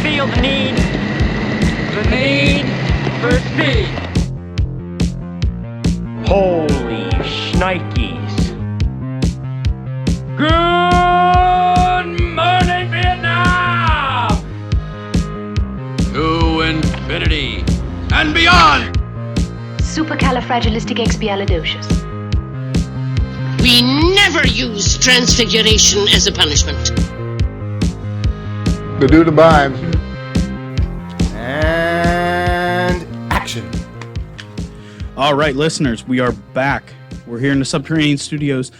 feel the need for speed. Holy shnikes. Good morning, Vietnam! To infinity and beyond! Supercalifragilisticexpialidocious. We never use transfiguration as a punishment. To do the bind. And action. All right, listeners, we are back. We're here in the Subterranean Studios,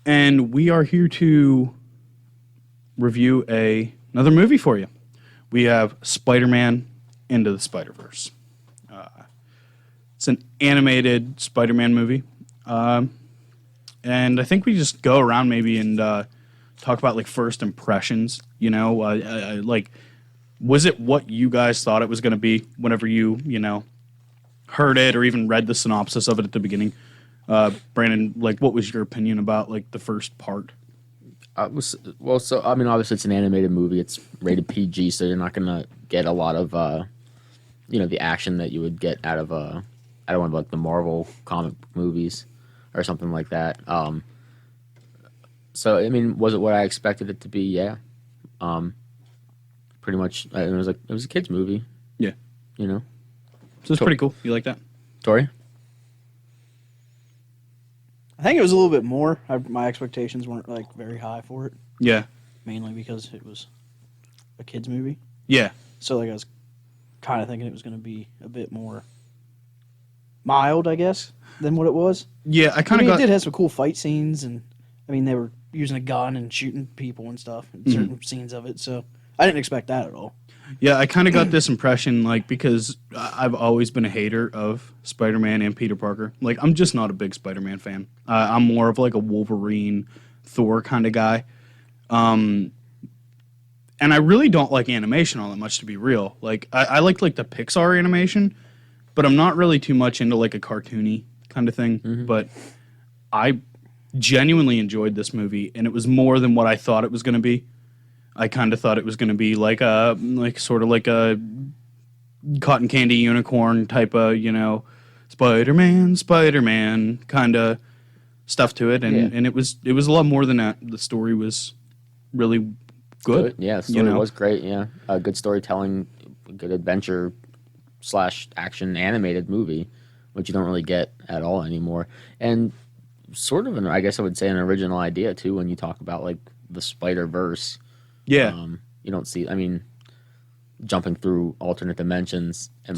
and we are here to review another movie for you. We have Spider-Man Into the Spiderverse. It's an animated Spider-Man movie. And I think we just go around maybe and talk about, like, first impressions, you know? Like, was it what you guys thought it was going to be whenever you heard it or even read the synopsis of it at the beginning? Brandon, like, what was your opinion about, like, the first part? Obviously it's an animated movie. It's rated PG, so you're not going to get a lot of, the action that you would get out of one of, like, the Marvel comic movies or something like that. So, I mean, was it what I expected it to be? Yeah. Pretty much, it was a kid's movie. Yeah. So it's pretty cool. You like that? Tori? I think it was a little bit more. My expectations weren't, like, very high for it. Yeah. Mainly because it was a kid's movie. Yeah. So, like, I was kind of thinking it was going to be a bit more mild, I guess, than what it was. Yeah, It did have some cool fight scenes, and, I mean, they were using a gun and shooting people and stuff in certain scenes of it, so I didn't expect that at all. Yeah, I kind of got this impression, like, because I've always been a hater of Spider-Man and Peter Parker. Like, I'm just not a big Spider-Man fan. I'm more of, like, a Wolverine, Thor kind of guy. And I really don't like animation all that much, to be real. Like, I like the Pixar animation, but I'm not really too much into, like, a cartoony kind of thing. Mm-hmm. But I genuinely enjoyed this movie, and it was more than what I thought it was going to be. I kind of thought it was going to be like a cotton candy unicorn type of, Spider-Man kind of stuff to it, and it was a lot more than that. The story was really good. Yeah, the story was great. Yeah, good storytelling, good adventure / action animated movie, which you don't really get at all anymore, and sort of I guess I would say an original idea too when you talk about, like, the Spiderverse. Yeah. You don't see, I mean, jumping through alternate dimensions. And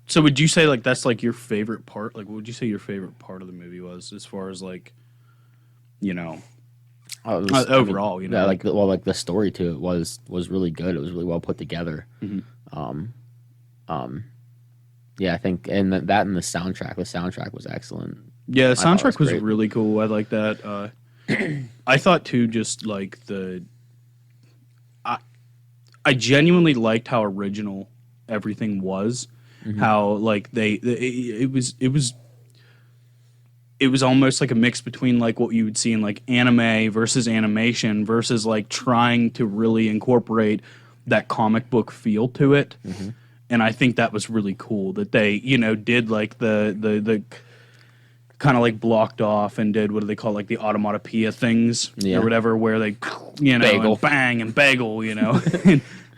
so would you say, like, that's, like, your favorite part? Like, what would you say your favorite part of the movie was, as far as, like, overall, Yeah, like, the story to it was really good. It was really well put together. Mm-hmm. Yeah, I think, and that and the soundtrack was excellent. Yeah, the soundtrack was really cool. I like that. I thought, too, just, like, I genuinely liked how original everything was. Mm-hmm. How, like, it was almost like a mix between, like, what you would see in, like, anime versus animation versus, like, trying to really incorporate that comic book feel to it. Mm-hmm. And I think that was really cool that they, did, like, the kind of, like, blocked off and did, what do they call, like, the automatopoeia things or whatever, where they, bagel. And bang and bagel,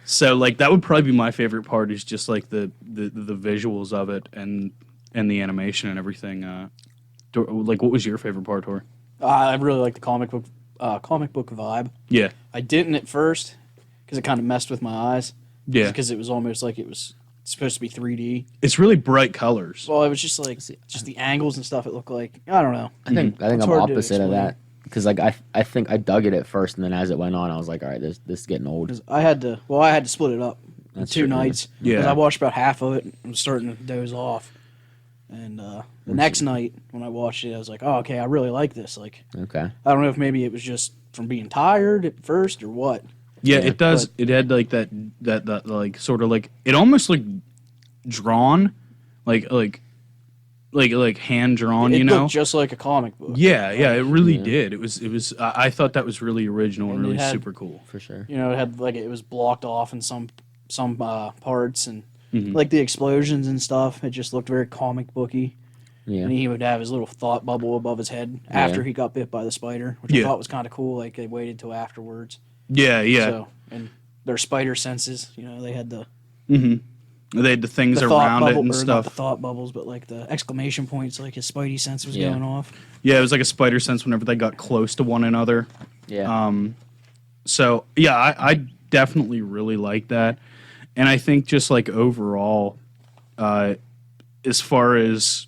So, like, that would probably be my favorite part, is just, like, the visuals of it and the animation and everything. Like, what was your favorite part, Tor? I really like the comic book vibe. Yeah. I didn't at first because it kind of messed with my eyes. Yeah. Because it was almost like it was supposed to be 3D. It's really bright colors. Well, it was just like the angles and stuff. It looked like, I don't know. I think I'm opposite of that, because, like, I think I dug it at first, and then as it went on, I was like, all right, this is getting old. I had to split it up in two nights. Yeah. Because I watched about half of it and was starting to doze off. And the next night when I watched it, I was like, oh, okay, I really like this. Like, okay. I don't know if maybe it was just from being tired at first or what. Yeah, it does. It had, like, that like, sort of, like, it almost, like, drawn, like hand drawn. It looked just like a comic book. Yeah, it really did. It was. I thought that was really original and really had, super cool. For sure. It had, like, it was blocked off in some some parts, and Mhm. like the explosions and stuff. It just looked very comic booky. Yeah. And he would have his little thought bubble above his head after he got bit by the spider, which I Yeah. thought was kind of cool. Like they waited till afterwards. Yeah, yeah. So, and their spider senses, they had the They had the things thought around it bubble, and or not stuff. the thought bubbles, but like the exclamation points, like his spidey sense was Yeah. going off. Yeah, it was like a spider sense whenever they got close to one another. Yeah. So yeah, I definitely really like that, and I think just like overall, as far as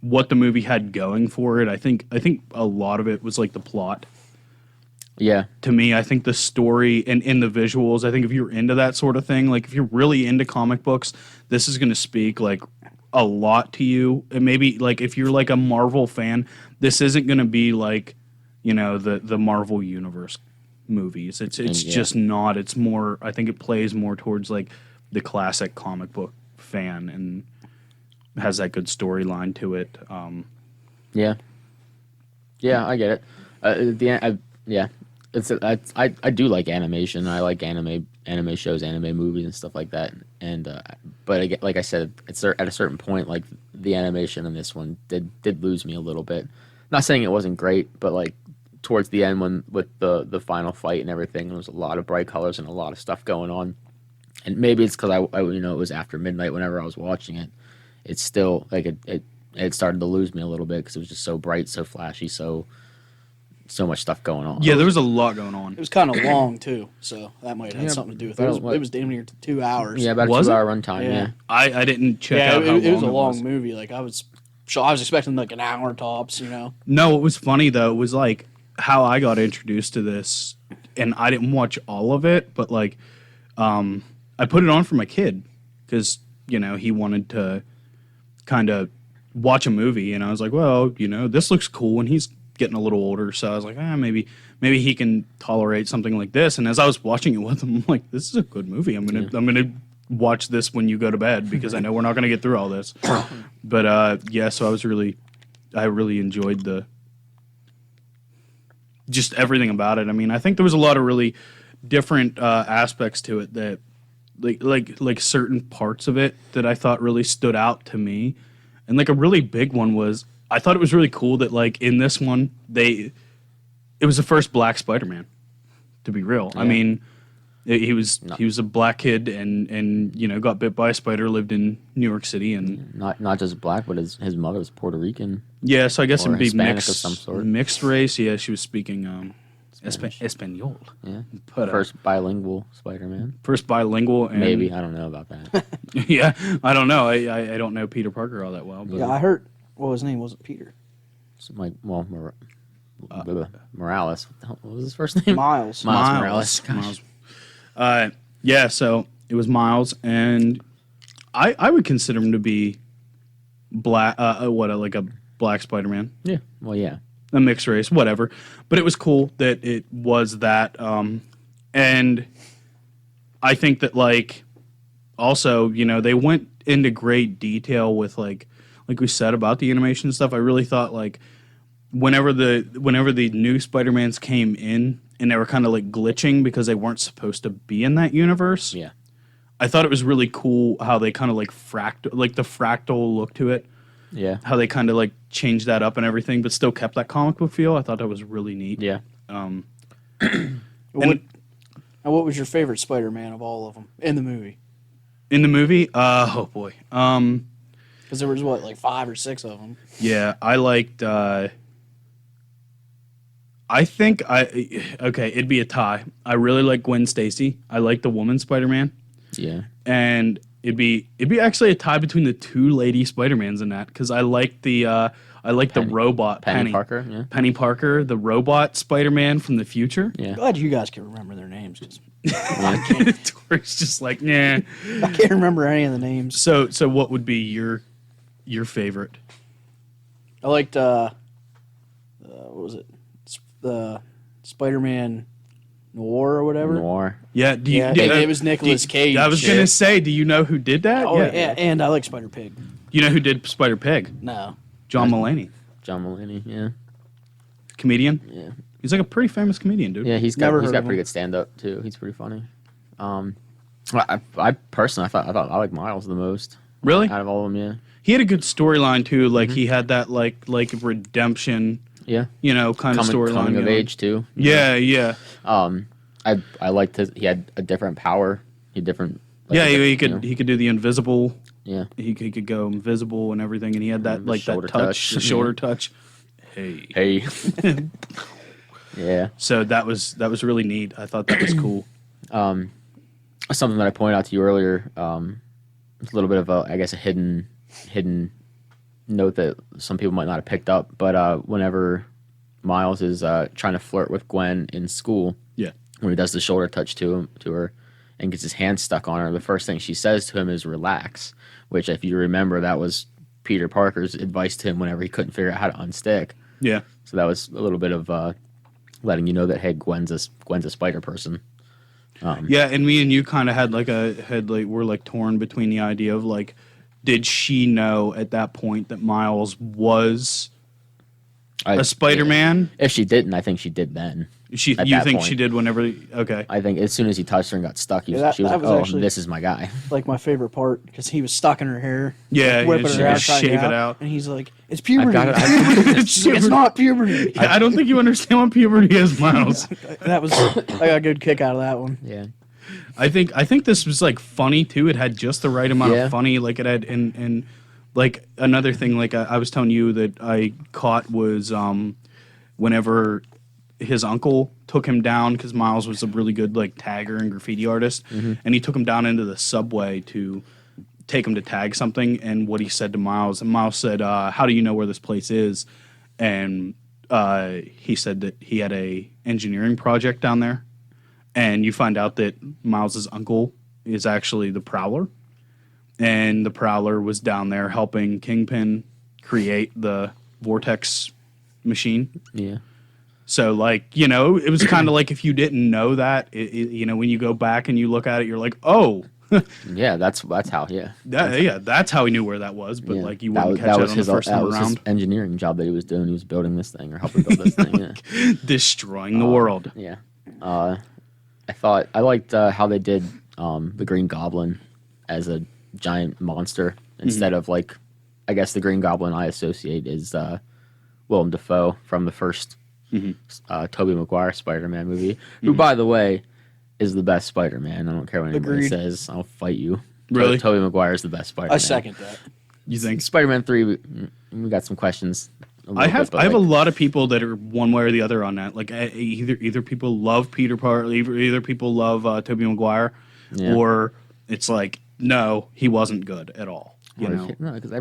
what the movie had going for it, I think a lot of it was like the plot. Yeah. To me, I think the story and in the visuals, I think if you're into that sort of thing, like if you're really into comic books, this is going to speak like a lot to you. And maybe like if you're like a Marvel fan, this isn't going to be like, the Marvel Universe movies. It's Yeah. just not. It's more, I think it plays more towards like the classic comic book fan and has that good storyline to it. Yeah. Yeah, I get it. Yeah. I do like animation. I like anime shows, anime movies, and stuff like that. And but again, like I said, it's at a certain point, like the animation in this one did lose me a little bit. Not saying it wasn't great, but like towards the end, when with the final fight and everything, there was a lot of bright colors and a lot of stuff going on. And maybe it's because I it was after midnight whenever I was watching it. It's still like it started to lose me a little bit because it was just so bright, so flashy, so much stuff going on. Yeah, there was a lot going on. It was kind of long too, so that might have had Yeah, something to do with but it. what- It was damn near 2 hours. Yeah, about a Was it? 2-hour runtime. Yeah. Yeah. I didn't check yeah, out how it was a long long movie. Like I was expecting like an hour tops. No, what was funny though was like how I got introduced to this, and I didn't watch all of it, but like, I put it on for my kid because he wanted to kind of watch a movie, and I was like, well, this looks cool, and he's getting a little older, so I was like, maybe he can tolerate something like this. And as I was watching it with him, I'm like, this is a good movie. I'm gonna watch this when you go to bed because I know we're not gonna get through all this. But yeah, so I really enjoyed just everything about it. I mean, I think there was a lot of really different aspects to it that like certain parts of it that I thought really stood out to me. And like a really big one was I thought it was really cool that like in this one it was the first black Spider-Man, to be real. I mean, he was a black kid and got bit by a spider, lived in New York City, and Not just black, but his mother was Puerto Rican. yeah, so I guess Or it'd be Hispanic mixed of some sort. mixed race. Yeah, she was speaking Espanol. Yeah. But, First bilingual Spider-Man. first bilingual and Maybe, I don't know about that. yeah, I don't know. I don't know Peter Parker all that well, but Yeah, I heard. Well, his name wasn't Peter. Morales. What was his first name? Miles. Miles Morales. Gosh. Yeah, so it was Miles, and I would consider him to be black. Like a black Spider-Man, Yeah. Well, yeah. a mixed race, whatever. But it was cool that it was that, and I think that like also they went into great detail with like we said about the animation and stuff. I really thought like whenever the new Spider-Mans came in and they were kind of like glitching because they weren't supposed to be in that universe. Yeah. I thought it was really cool how they kind of like the fractal look to it. Yeah. How they kind of like changed that up and everything, but still kept that comic book feel. I thought that was really neat. Yeah. What was your favorite Spider-Man of all of them in the movie? In the movie, oh boy, Because there was like 5 or 6 of them. yeah, I liked. It'd be a tie. I really like Gwen Stacy. I like the woman Spider-Man, Yeah. and it'd be actually a tie between the two lady Spider-Mans in that because I like the robot Penny Parker. Yeah. Penny Parker, the robot Spider-Man from the future. Yeah. Glad you guys can remember their names. 'Cause Tori's just like, nah. I can't remember any of the names. So what would be your favorite? I liked what was it? The Spider-Man Noir or whatever. Noir. Yeah, It was Nicolas Cage. I was gonna say, do you know who did that? Oh yeah, and I like Spider-Pig. You know who did Spider Pig? No. John Mulaney, John Mulaney. Yeah. comedian. Yeah. He's like a pretty famous comedian, dude. Yeah. He's Never got heard of pretty him. good stand up too. He's pretty funny. I personally, I like Miles the most. Really? Out of all of them, yeah. He had a good storyline too. Like he had that like redemption, Yeah. kind of storyline. Coming of going. age too. Yeah. I liked that he had a different power. He had different. Like, Yeah, he you know, could do the invisible. Yeah. He could go invisible and everything, and he had that The like shoulder that touch, touch. shoulder touch. Hey. Hey. Yeah. So that was really neat. I thought that was cool. Something that I pointed out to you earlier. It's a little bit of a hidden note that some people might not have picked up. But whenever Miles is trying to flirt with Gwen in school, Yeah. when he does the shoulder touch to her and gets his hand stuck on her, the first thing she says to him is relax, which if you remember, that was Peter Parker's advice to him whenever he couldn't figure out how to unstick. Yeah. So that was a little bit of letting you know that, hey, Gwen's a spider person. Yeah, and me and you kind of we're like torn between the idea of like, did she know at that point that Miles was a Spider-Man? If she didn't, I think she did then. You that think point. she did whenever? Okay. I think as soon as he touched her and got stuck, she was that like, was "Oh, actually- this is my guy." Like my favorite part because he was stuck in her hair. Yeah, like, whipping yeah, her out, just trying shave to it out. and he's like, "It's puberty." got it. She's like, it's not puberty. Yeah, I don't think you understand what puberty is, Miles. That was I got a good kick out of that one. Yeah, I think this was like funny too. It had just the right amount Yeah. of funny. Like it had and like another thing. Like I was telling you that I caught was whenever his uncle took him down because Miles was a really good like tagger and graffiti artist, and he took him down into the subway to take him to tag something. And what he said to Miles, and Miles said, "How do you know where this place is?" And he said that he had a engineering project down there. And you find out that Miles's uncle is actually the Prowler. And the Prowler was down there helping Kingpin create the Vortex machine. yeah, So, like, it was kind of like if you didn't know that, when you go back and you look at it, you're like, oh, yeah. That's how. Yeah, that's how he knew where that was. But, yeah. like, you wouldn't catch it on the first time his around. engineering job that he was doing. He was building this thing or helping build this thing. Yeah, Destroying the world. yeah. I liked how they did the Green Goblin as a giant monster instead of like, I guess the Green Goblin I associate is Willem Dafoe from the first Tobey Maguire Spider-Man movie, who, by the way, is the best Spider-Man. I don't care what anybody Agreed. says. I'll fight you. Really? Tobey Maguire is the best Spider-Man. I second that. You think? Spider-Man 3, we got some questions. I have a lot of people that are one way or the other on that. Like either people love Peter Parker, either people love Tobey Maguire, Yeah. or it's like no, he wasn't good at all. No, because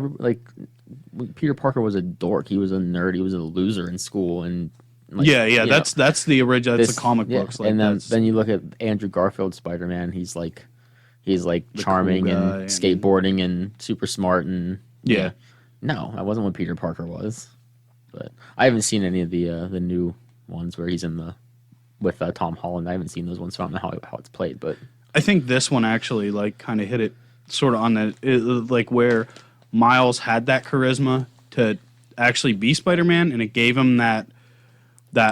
Peter Parker was a dork. He was a nerd. He was a loser in school, and that's the original. That's the comic yeah. books. Like, and then you look at Andrew Garfield Spider-Man. He's like charming cool and guy and- skateboarding and super smart and Yeah. No, that wasn't what Peter Parker was. But I haven't seen any of the new ones where he's with Tom Holland. I haven't seen those ones, so I don't know how it's played. But I think this one actually like kind of hit it sort of on like where Miles had that charisma to actually be Spider-Man, and it gave him that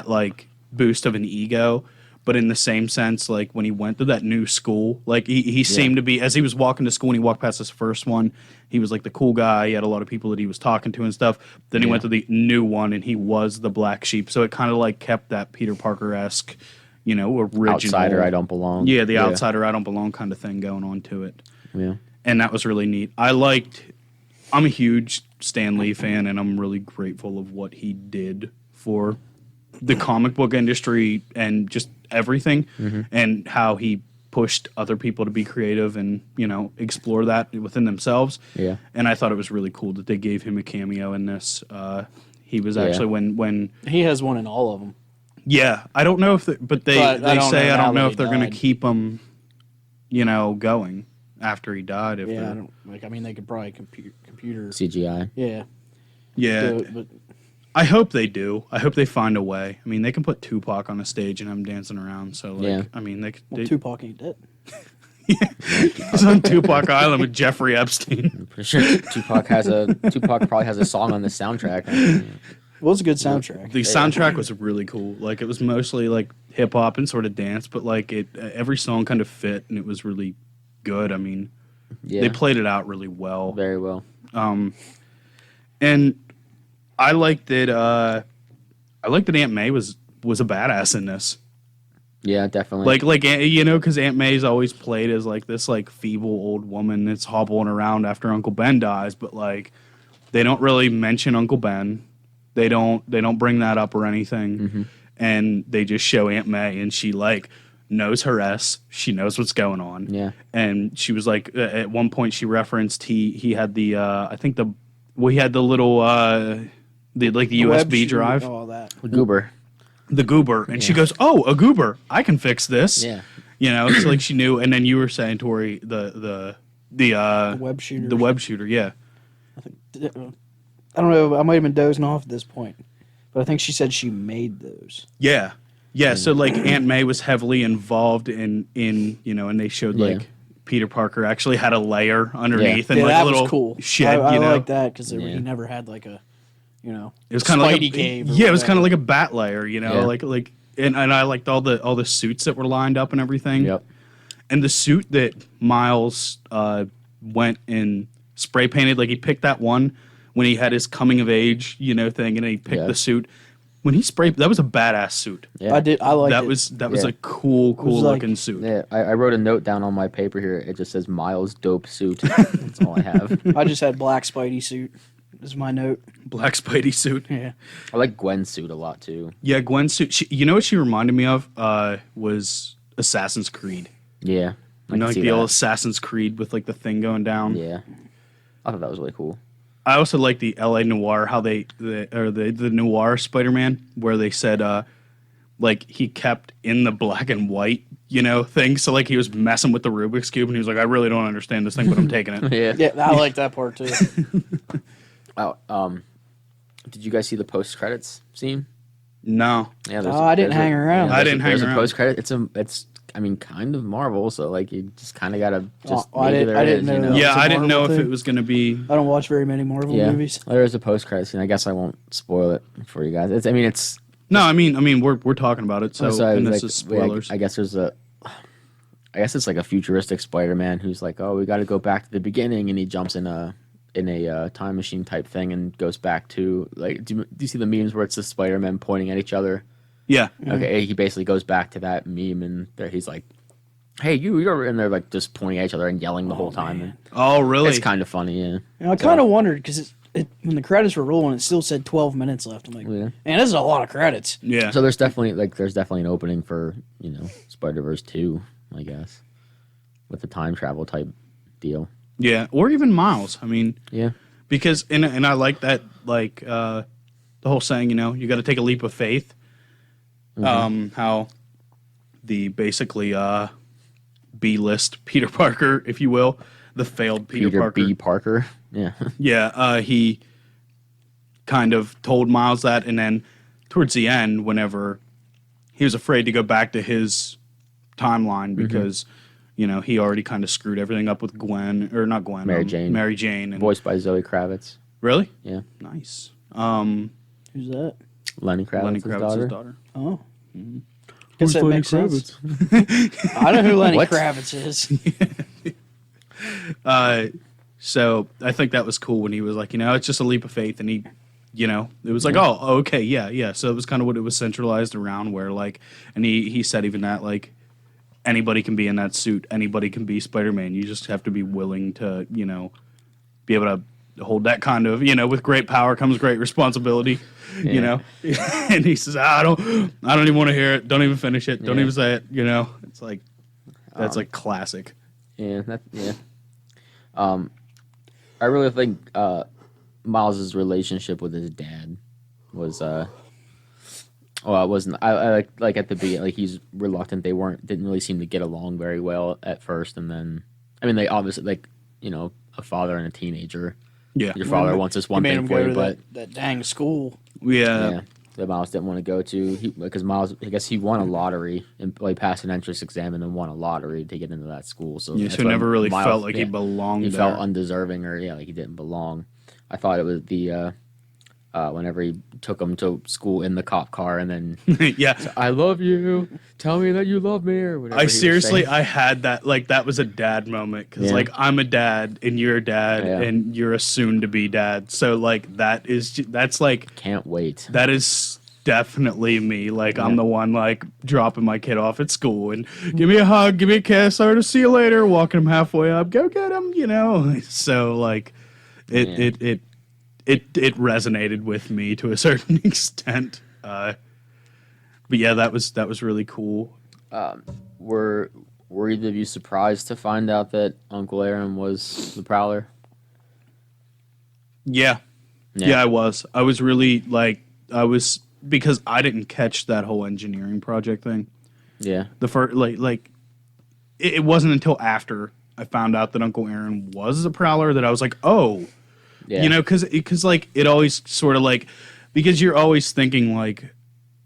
like boost of an ego. But in the same sense, like when he went to that new school, like he seemed to be, as he was walking to school and he walked past his first one, he was like the cool guy. He had a lot of people that he was talking to and stuff. Then he went to the new one and he was the black sheep. So it kind of like kept that Peter Parker-esque, original. outsider, I don't belong. Yeah, the outsider, I don't belong kind of thing going on to it. Yeah. And that was really neat. I'm a huge Stan Lee fan, and I'm really grateful of what he did for the comic book industry and just everything, and how he pushed other people to be creative and explore that within themselves. Yeah. And I thought it was really cool that they gave him a cameo in this. He was actually when He has one in all of them. I don't know if but they I don't say know I how don't know they if they're going to died. keep him going after he died. If Yeah, I they're- don't like. I mean, they could probably computer. CGI. Yeah, yeah. do it, but I hope they do. I hope they find a way. I mean, they can put Tupac on a stage and have him dancing around. So, like, Yeah. I mean, well, Tupac ain't dead. he's on Tupac Island with Jeffrey Epstein. I'm pretty sure Tupac probably has a song on the soundtrack. Well, it's a good soundtrack. The soundtrack was really cool. Like, it was mostly like hip hop and sort of dance, but like every song kind of fit, and it was really good. I mean, Yeah, they played it out really well. very well. And I liked that. I liked that Aunt May was a badass in this. Yeah, definitely. Like you know, because Aunt May's always played as like this like feeble old woman that's hobbling around after Uncle Ben dies, but like they don't really mention Uncle Ben. They don't bring that up or anything, and they just show Aunt May, and she like knows her S. She knows what's going on. Yeah. And she was like, at one point she referenced he had the he had the little the web USB shooter, drive, all that. Goober. the goober, and she goes, "Oh, a goober! I can fix this." Yeah. You know, it's like she knew. And then you were saying, Tori, the Web shooter. the web shooter, yeah. I don't know. I might have been dozing off at this point, but I think she said she made those. Yeah. Yeah, so like Aunt May was heavily involved in you know, and they showed Yeah. like Peter Parker actually had a layer underneath and Yeah, like that a little was cool. shed, I you know. like that because Yeah. he never had like a, It was kind of like Spidey cave. or yeah, it was whatever. kind of like a bat layer, you know, Yeah. like and I liked all the suits that were lined up and everything. Yep. And the suit that Miles went and spray painted, like he picked that one when he had his coming of age, you know, thing, and then he picked Yeah. the suit. When he sprayed, that was a badass suit. Yeah. I liked That it. was Yeah. a cool was like- looking suit. Yeah, I wrote a note down on my paper here. It just says Miles dope suit. That's all I have. I just had black Spidey suit. Is my note. Black Spidey suit. Yeah. I like Gwen's suit a lot too. Yeah, Gwen's suit. You know what she reminded me of? Was Assassin's Creed. Yeah. I You know, can like see the old that. Assassin's Creed with like the thing going down. Yeah. I thought that was really cool. I also like the LA Noir, how the Noir Spider-Man, where they said like he kept in the black and white, you know, thing. So like he was messing with the Rubik's Cube and he was like, I really don't understand this thing, but I'm taking it. Yeah. Yeah, I like that part too. Oh, did you guys see the post credits scene? No. Yeah. I didn't hang around. I didn't hang there's around. a post credit. It's I mean, kind of Marvel. So like, you just kind of gotta just. I maybe didn't- there I it didn't is, know you that. know? Yeah, Yeah, it's a I didn't know Marvel if thing. it was going to be. I don't watch very many Marvel Yeah. movies. There is a post credit scene. I guess I won't spoil it for you guys. It's. I mean, it's. No, I mean, we're talking about it, so and this like, is spoilers. I guess there's a. I guess it's like a futuristic Spider-Man who's like, oh, we got to go back to the beginning, and he jumps in a time machine type thing and goes back to like. Do you see the memes where it's the Spider-Man pointing at each other? Yeah. Okay, he basically goes back to that meme, and there he's like, "Hey, you're," and they're like just pointing at each other and yelling the whole time. And Oh, really? it's kind of funny, yeah. And I kind of wondered because when the credits were rolling, it still said 12 minutes left. I'm like, Yeah. man, this is a lot of credits. Yeah. So there's definitely an opening for Spider-Verse 2, I guess, with the time travel type deal. Yeah, or even Miles. I mean, Yeah, because and I like that, like the whole saying, you got to take a leap of faith. How the basically B-list Peter Parker, if you will, the failed Peter Parker. B. Parker. Yeah, Yeah, he kind of told Miles that, and then towards the end, whenever he was afraid to go back to his timeline because he already kind of screwed everything up with Gwen, or not Gwen, Mary Jane. Mary Jane, and voiced by Zoe Kravitz. really Yeah, nice. Who's that? Lenny Kravitz's Lenny Kravitz's daughter. Oh. Guess that makes sense. I know who Lenny What? Kravitz is. So I think that was cool when he was like, it's just a leap of faith, and he, it was like, oh, okay, yeah. So it was kind of what it was centralized around, where like, and he said even that like, anybody can be in that suit, anybody can be Spider-Man. You just have to be willing to, be able to hold that kind of, with great power comes great responsibility, And he says, I don't even want to hear it. Don't even finish it. Don't Yeah. even say it. It's like that's like classic. yeah. I really think Miles's relationship with his dad was it wasn't. I like at the beginning, like he's reluctant. They didn't really seem to get along very well at first, and then I mean they obviously like a father and a teenager. Yeah. Your father wants this He one made thing him for go you, to but that dang school. yeah, that Miles didn't want to go to. Because Miles, I guess he won a lottery and like passed an entrance exam and then won a lottery to get into that school. So Yeah, that's so why never really Miles- felt like he yeah, belonged He there. felt undeserving or like he didn't belong. I thought it was whenever he took him to school in the cop car, and then Yeah. I love you. Tell me that you love me, or whatever. I he was seriously, saying. I had that, like, that was a dad moment, because, Yeah. like, I'm a dad, and you're a dad, Yeah. and you're a soon-to-be dad, so, like, that's, like, Can't wait. that is definitely me, like, I'm Yeah. the one, like, dropping my kid off at school, and give me a hug, give me a kiss, or to see you later, walking him halfway up, go get him, you know, so, like, it resonated with me to a certain extent, but yeah, that was really cool. Were either of you surprised to find out that Uncle Aaron was the Prowler? Yeah. Yeah, I was. I was really because I didn't catch that whole engineering project thing. Yeah. The first it wasn't until after I found out that Uncle Aaron was the Prowler that I was like, oh, Yeah. you know, because like it always sort of like, because you're always thinking like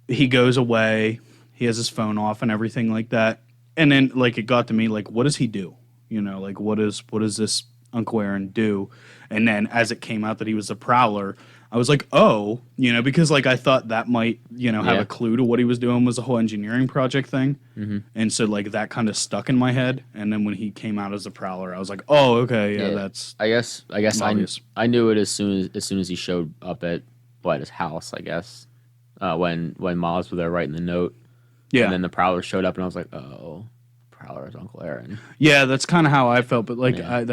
he goes away, he has his phone off and everything like that, and then like it got to me like, what does he do? You know, like what does this Uncle Aaron do? And then as it came out that he was the Prowler, I was like, oh, you know, because like I thought that might, you know, have Yeah. a clue to what he was doing was the whole engineering project thing. Mm-hmm. And so like that kind of stuck in my head. And then when he came out as the Prowler, I was like, oh, okay, yeah, that's I guess obvious. I knew it as soon as he showed up at his house. I guess when Miles was there writing the note. yeah, And then the Prowler showed up, and I was like, oh, Prowler is Uncle Aaron. yeah, that's kind of how I felt. But like Yeah.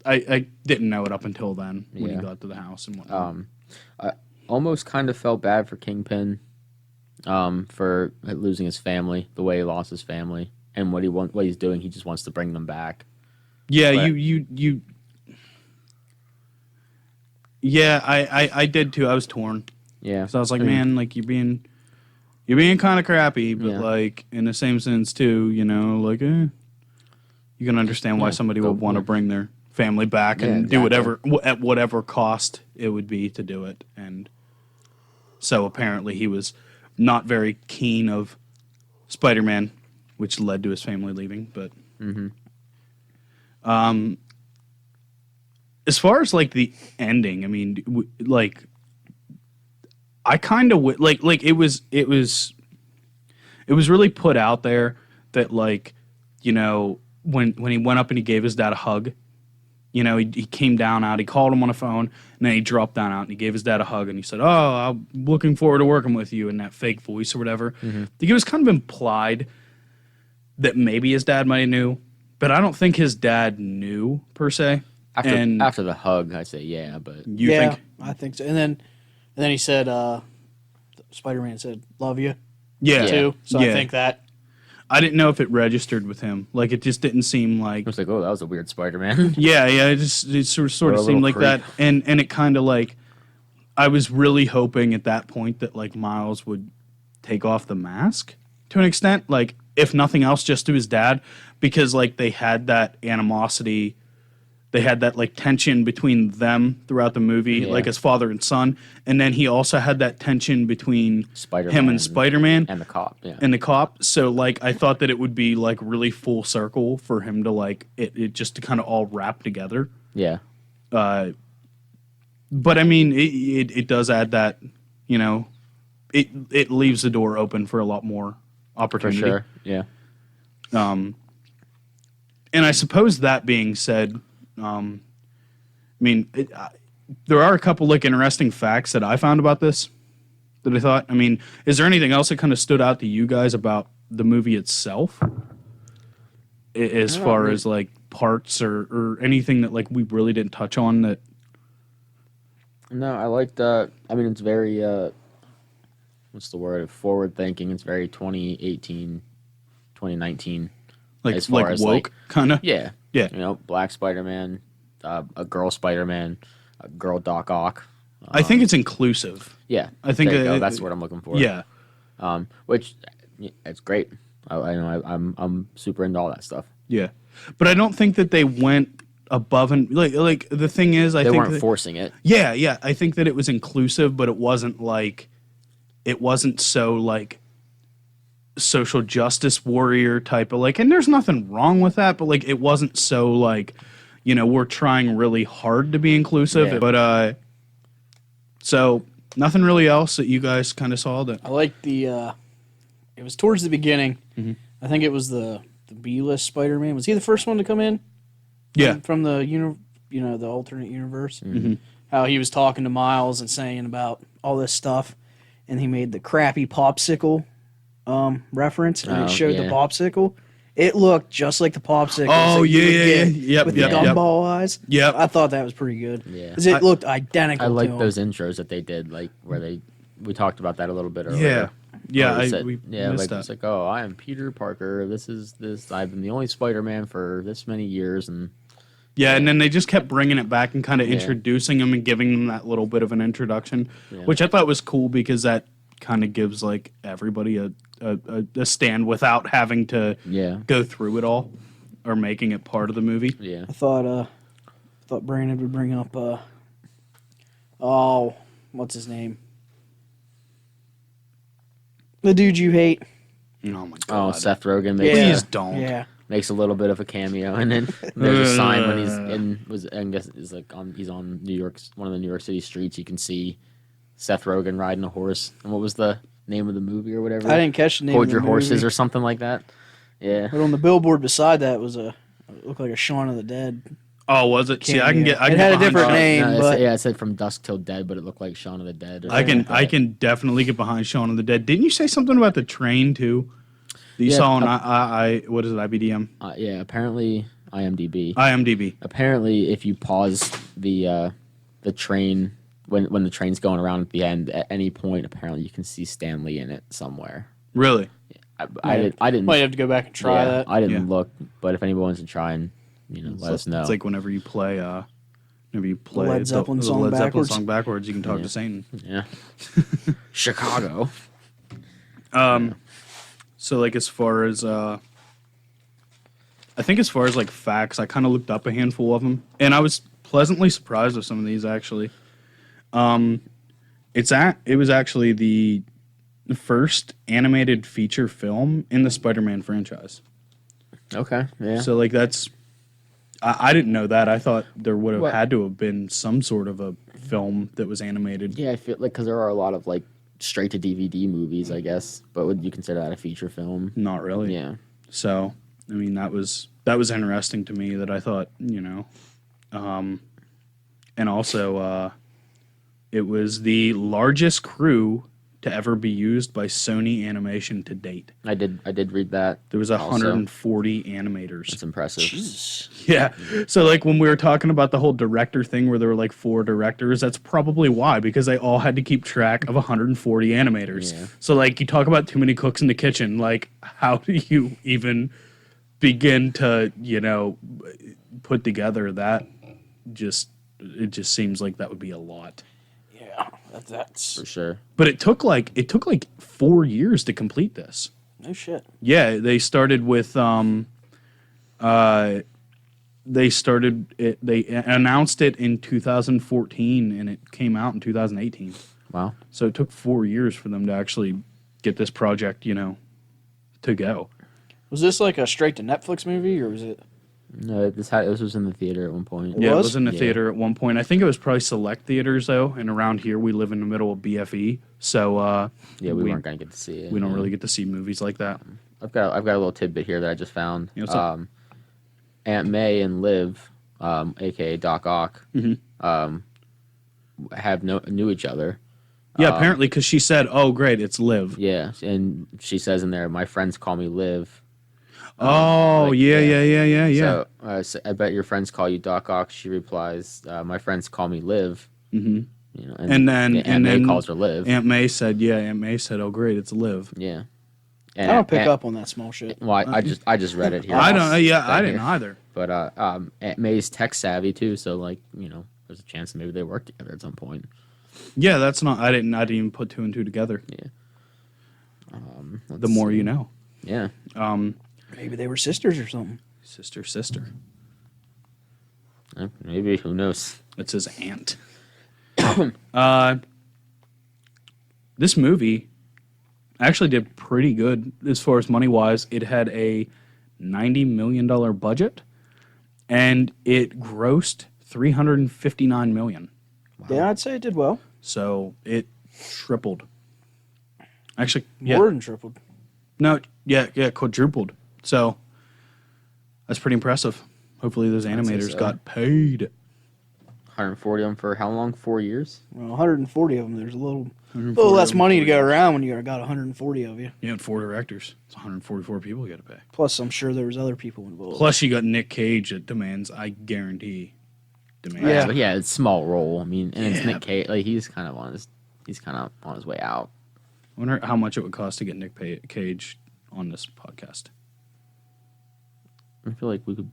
I didn't know it up until then when he Yeah. got to the house and whatnot. I almost kind of felt bad for Kingpin, for losing his family, the way he lost his family, and what he's doing. He just wants to bring them back. Yeah, But- you. Yeah, I did too. I was torn. Yeah. So I was like, I mean, man, like you're being kind of crappy, but Yeah. like in the same sense too, you know, like you can understand why Yeah, somebody go would want to for it. bring their family back Yeah, and do exactly. whatever at whatever cost it would be to do it. And so apparently he was not very keen of Spider-Man, which led to his family leaving. But as far as like the ending, I mean, like I kind of like it was really put out there that like, you know, when he went up and he gave his dad a hug, you know, he came down out, he called him on the phone, and then he dropped down out and he gave his dad a hug and he said, oh, I'm looking forward to working with you, in that fake voice or whatever. I think it was kind of implied that maybe his dad might have knew, but I don't think his dad knew per se. after the hug, I say yeah, but You yeah, think? I think so. And then he said, Spider-Man said, "Love you Yeah. too." So Yeah. I think that. I didn't know if it registered with him. Like it just didn't seem like. I was like, oh, that was a weird Spider-Man. Yeah, it sort Or of a seemed little like creep. that, and it kind of like I was really hoping at that point that like Miles would take off the mask to an extent, like if nothing else, just to his dad, because like they had that animosity, they had that like tension between them throughout the movie, Yeah. like as father and son, and then he also had that tension between Spider-Man him and Spider-Man and the cop. Yeah. and the cop. So like I thought that it would be like really full circle for him to like it just to kind of all wrap together. Yeah. But I mean it does add that, you know, it leaves the door open for a lot more For opportunity. sure. Yeah. And I suppose that being said, I mean there are a couple like interesting facts that I found about this that I thought. I mean, is there anything else that kind of stood out to you guys about the movie itself? As far as like parts or anything that like we really didn't touch on that. No, I liked. I mean, it's very. What's the word? Forward thinking. It's very 2018, 2019. Like As far like as, woke like- kind of. Yeah. Yeah. You know, Black Spider-Man, a girl Spider-Man, a girl Doc Ock. I think it's inclusive. Yeah. I think there you go. it- That's what I'm looking for. Yeah. Which, it's great. I know. I'm super into all that stuff. Yeah. But I don't think that they went above and like the thing is I They think weren't that, forcing it. yeah, I think that it was inclusive, but it wasn't so like social justice warrior type of like, and there's nothing wrong with that, but like it wasn't so like, you know, we're trying really hard to be inclusive. Yeah. But so Nothing really else that you guys kind of saw that. I like the. It was towards the beginning. Mm-hmm. I think it was the B-list Spider-Man. Was he the first one to come in? Yeah. From the the alternate universe. Mm-hmm. How he was talking to Miles and saying about all this stuff, and he made the crappy popsicle reference, and it showed the popsicle. It looked just like the popsicle. Oh, yeah. Yep, with yep, the yep. gumball eyes. Yep. I thought that was pretty good. Yeah. Because it looked identical. I to like him. those intros that they did, like where we talked about that a little bit earlier. Yeah, we missed like that. it's like, oh, I am Peter Parker. I've been the only Spider-Man for this many years, and and then they just kept bringing it back and kind of Yeah. introducing them and giving them that little bit of an introduction, which I thought was cool because that kind of gives like everybody a stand without having to go through it all or making it part of the movie. yeah. I thought Brandon would bring up what's his name? The dude you hate. Oh my Oh, god! Seth Rogen Please don't. Yeah. makes a little bit of a cameo, and then there's a sign when he's I guess it's like he's on one of the New York City streets. You can see Seth Rogen riding a horse. And what was the name of the movie or whatever? I didn't catch the name. Hold of Your the Horses movie. or something like that. Yeah. But on the billboard beside that was it looked like a Shaun of the Dead. Oh, was it? See, I can get. I It can had get a behind different Shaun- name. but it said From Dusk Till Dead, but it looked like Shaun of the Dead. Or I can. something like I that. can definitely get behind Shaun of the Dead. Didn't you say something about the train too? That you Yeah, saw on what is it? IBDM. Yeah, apparently IMDb. IMDb. Apparently, if you pause the train when the train's going around at the end, at any point, apparently you can see Stan Lee in it somewhere. Really? I didn't. might have to go back and try that. I didn't Yeah. look, but if anyone wants to try and let us know. It's like whenever you play Led Zeppelin the song Led Zeppelin backwards. song backwards, you can talk to Satan. yeah, Chicago. So like as far as I think as far as like facts, I kind of looked up a handful of them, and I was pleasantly surprised with some of these actually. It was actually the first animated feature film in the Spider-Man franchise. Okay, yeah. So like that's I didn't know that. I thought there would have had to have been some sort of a film that was animated. Yeah, I feel like because there are a lot of like straight to DVD movies, I guess. But would you consider that a feature film? Not really. Yeah. So, I mean, that was interesting to me that I thought, and also it was the largest crew to ever be used by Sony Animation to date. I did read that. There was 140 animators. It's impressive. Yeah. So like when we were talking about the whole director thing where there were like 4 directors, that's probably why, because they all had to keep track of 140 animators. Yeah. So like you talk about too many cooks in the kitchen, like how do you even begin to, put together that it just seems like that would be a lot. Yeah, that's For sure. But it took like 4 years to complete this. no shit. Yeah, they started with they announced it in 2014 and it came out in 2018. Wow. So it took 4 years for them to actually get this project, to go. Was this like a straight to Netflix movie, or was it? No, this was in the theater at one point. Yeah, it was? was in the Yeah. theater at one point. I think it was probably select theaters though, and around here we live in the middle of BFE, so Yeah, we weren't gonna get to see it. we don't yeah. really get to see movies like that. I've got a little tidbit here that I just found. Yeah, what's up? Aunt May and Liv, aka Doc Ock, knew each other. Yeah, apparently because she said, "Oh, great, it's Liv." Yeah, and she says in there, "My friends call me Liv." Oh, like, yeah. So, I bet your friends call you Doc Ock. She replies, "My friends call me Liv." Mhm. And then Aunt May calls her Liv. Aunt May said, "Oh, great, it's Liv." Yeah. I don't pick up on that small shit. Well, I just read it here. I don't. Yeah, I Right didn't here. either. But Aunt May's tech savvy too, so like there's a chance that maybe they work together at some point. Yeah, that's not. I didn't even put 2 and 2 together. Yeah. The more you know. Yeah. Maybe they were sisters or something. Sister. Maybe, who knows? It's his aunt. This movie actually did pretty good as far as money wise. It had a $90 million budget, and it grossed $359 million. Yeah, I'd say it did well. So it tripled. Actually, yeah. More than tripled. No, yeah, quadrupled. So that's pretty impressive. Hopefully those animators so. got paid. 140 of them for how long? 4 years? Well, 140 of them. There's a little less money to go around when you got 140 of you. You had 4 directors. It's 144 people you got to pay. Plus, I'm sure there was other people involved. Plus, you got Nick Cage that demands, I guarantee, demands. Yeah. But yeah, it's small role. I mean, and it's Yeah, Nick Cage. Like he's kind of on his way out. I wonder how much it would cost to get Nick Cage on this podcast. I feel like we could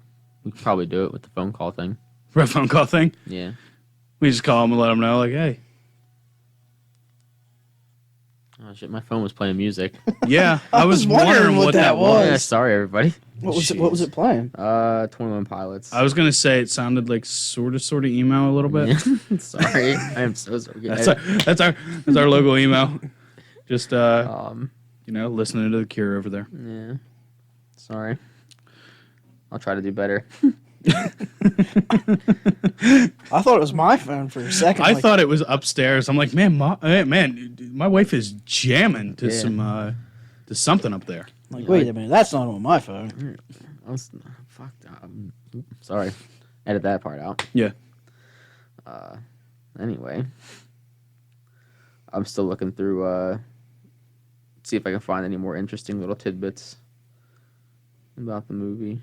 probably do it with the phone call thing. For a phone call thing? Yeah. We just call him and let him know, like, hey. Oh shit, my phone was playing music. Yeah, I was wondering what that was. Yeah, sorry everybody. What was it playing? 21 Pilots. I was going to say it sounded like sort of emo a little bit. Sorry, I am so sorry. That's our logo email. Just listening to The Cure over there. Yeah. Sorry. I'll try to do better. I thought it was my phone for a second. I thought it was upstairs. I'm like, man, my wife is jamming to to something up there. Like, wait a minute, that's not on my phone. I was fucked up. Sorry. Edit that part out. Yeah. Anyway. I'm still looking through see if I can find any more interesting little tidbits about the movie.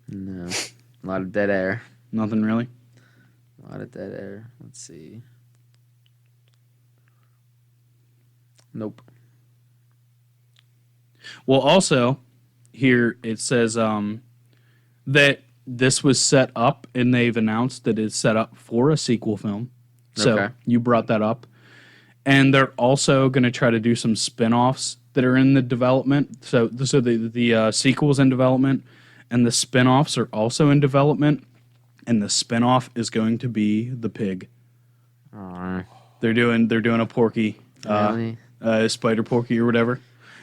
No. A lot of dead air. Nothing really. A lot of dead air. Let's see. Nope. Well, also, here it says that this was set up, and they've announced that it's set up for a sequel film. So Okay. you brought that up. And they're also going to try to do some spin-offs that are in the development. So the sequel's in development, and the spin-offs are also in development. And the spin-off is going to be the pig. They're doing a Porky, Really? Spider Porky or whatever.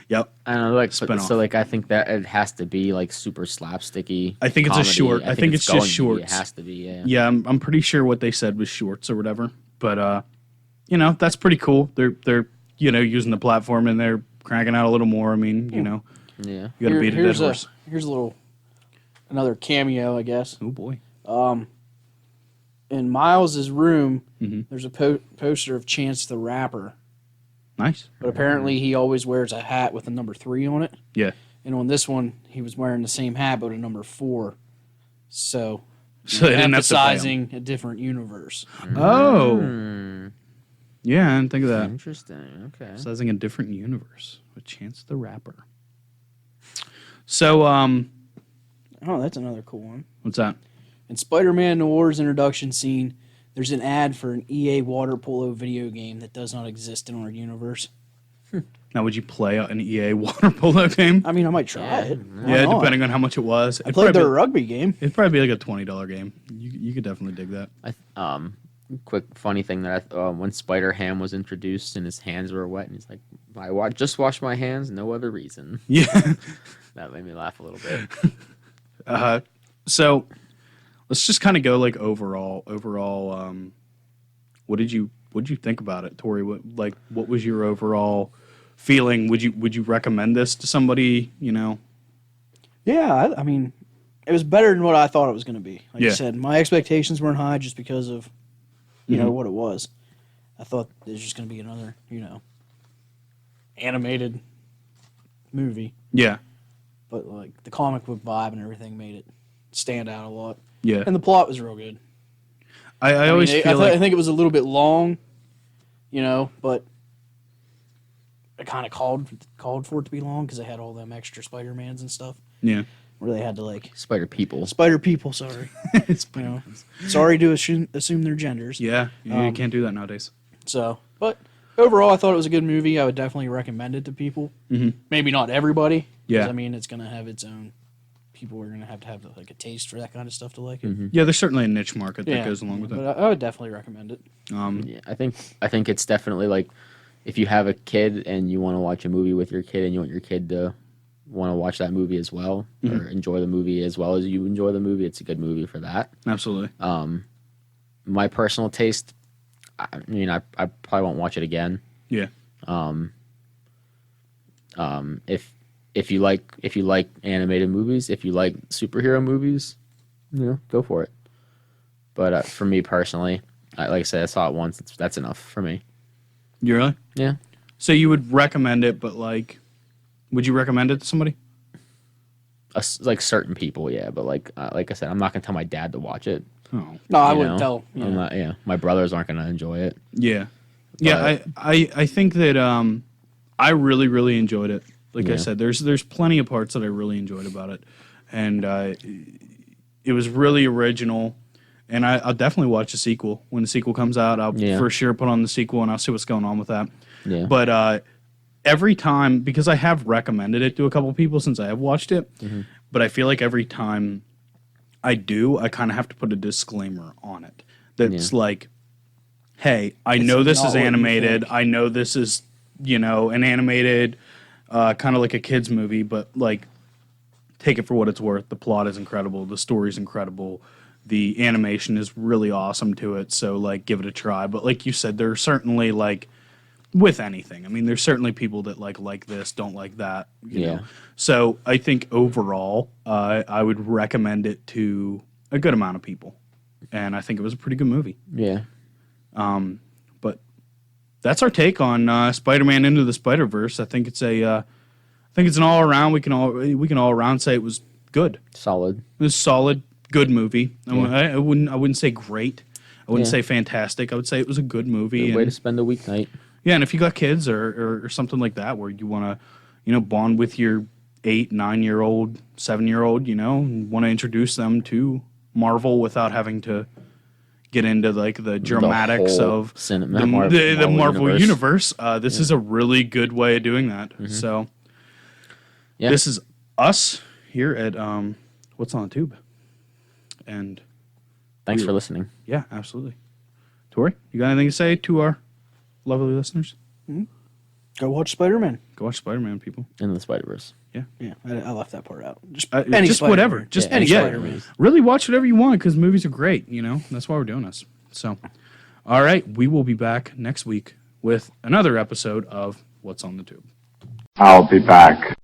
Yep. I don't know, like Spin-off. so. Like I think that it has to be like super slapsticky. I think it's a comedy. short. I think it's just going to be. shorts. It has to be. Yeah. Yeah, I'm pretty sure what they said was shorts or whatever. But that's pretty cool. They're using the platform and they're cranking out a little more. I mean, Yeah. you got to beat a dead Here's horse. Here's another cameo, I guess. Oh boy. In Miles's room, Mhm. there's a poster of Chance the Rapper, Nice. but apparently he always wears a hat with a number 3 on it. Yeah. And on this one, he was wearing the same hat but a number 4. So So they didn't have to pay him. emphasizing a different universe. Oh. Hmm. Yeah, I didn't think of that. Interesting. Okay. Emphasizing a different universe with Chance the Rapper. So, Oh, that's another cool one. what's that? In Spider-Man Noir's introduction scene, there's an ad for an EA water polo video game that does not exist in our universe. Now, would you play an EA water polo game? I mean, I might try Yeah. it. Why Yeah, not? depending on how much it was. I played their rugby game. It'd probably be like a $20 game. You could definitely dig that. Quick funny thing that when Spider Ham was introduced and his hands were wet and he's like, just wash my hands, no other reason. Yeah. That made me laugh a little bit. So let's just kind of go like overall. What did you think about it, Tori? What was your overall feeling? Would you recommend this to somebody? Yeah, I mean, it was better than what I thought it was going to be. Like Yeah. I said, my expectations weren't high just because of, what it was. I thought it was just going to be another, animated movie. Yeah. But, like, the comic book vibe and everything made it stand out a lot. Yeah. And the plot was real good. I always feel like I think it was a little bit long, but it kind of called for it to be long because they had all them extra Spider-Mans and stuff yeah. where they had to, like, Spider people. Spider people, sorry. Sorry to assume their genders. Yeah. You can't do that nowadays. So, but overall, I thought it was a good movie. I would definitely recommend it to people. Mm-hmm. Maybe not everybody. 'Cause, Yeah. I mean, it's going to have its own. People are going to have like a taste for that kind of stuff to like it. Mm-hmm. Yeah, there's certainly a niche market that goes along with it. But I would definitely recommend it. Yeah, I think it's definitely like if you have a kid and you want to watch a movie with your kid and you want your kid to want to watch that movie as well, or enjoy the movie as well as you enjoy the movie, it's a good movie for that. Absolutely. My personal taste, I mean, I probably won't watch it again. Yeah. If you like animated movies, if you like superhero movies, go for it. But for me personally, like I said, I saw it once. That's enough for me. You really? Yeah. So you would recommend it, but like, would you recommend it to somebody? Like certain people, yeah. But like I said, I'm not gonna tell my dad to watch it. Oh. No, I you wouldn't know? tell. Yeah. I'm not. Yeah, my brothers aren't gonna enjoy it. Yeah. Yeah, I think that I really, really enjoyed it. Like I said, there's plenty of parts that I really enjoyed about it. And it was really original. And I'll definitely watch the sequel. When the sequel comes out, I'll for sure put on the sequel and I'll see what's going on with that. Yeah. But every time, because I have recommended it to a couple people since I have watched it, but I feel like every time I do, I kind of have to put a disclaimer on it. That's like, hey, I know this is animated. I know this is, an animated, kind of like a kid's movie, but like, take it for what it's worth. The plot is incredible. The story's incredible. The animation is really awesome to it. So like, give it a try. But like you said, there are certainly like, with anything, I mean, there's certainly people that like this, don't like that. You know? So I think overall, I would recommend it to a good amount of people. And I think it was a pretty good movie. Yeah. But that's our take on Spider-Man Into the Spider-Verse. I think it's an all around. We can all around say it was good. Solid. It was solid, good movie. I wouldn't say great. I wouldn't say fantastic. I would say it was a good movie. Good way to spend a weeknight. Yeah, and if you got kids or something like that where you want to, bond with your 8, 9-year-old, 7-year-old, and want to introduce them to Marvel without having to get into like the dramatics of the Marvel universe. This is a really good way of doing that. So this is us here at What's on the Tube. And thanks for listening. Yeah, absolutely. Tori, you got anything to say to our lovely listeners? Go watch Spider-Man. Go watch Spider-Man, people. In the Spider-Verse. Yeah, I left that part out. Just just whatever. Just any yeah, Spider-Man. really watch whatever you want because movies are great. That's why we're doing this. So, all right, we will be back next week with another episode of What's on the Tube. I'll be back.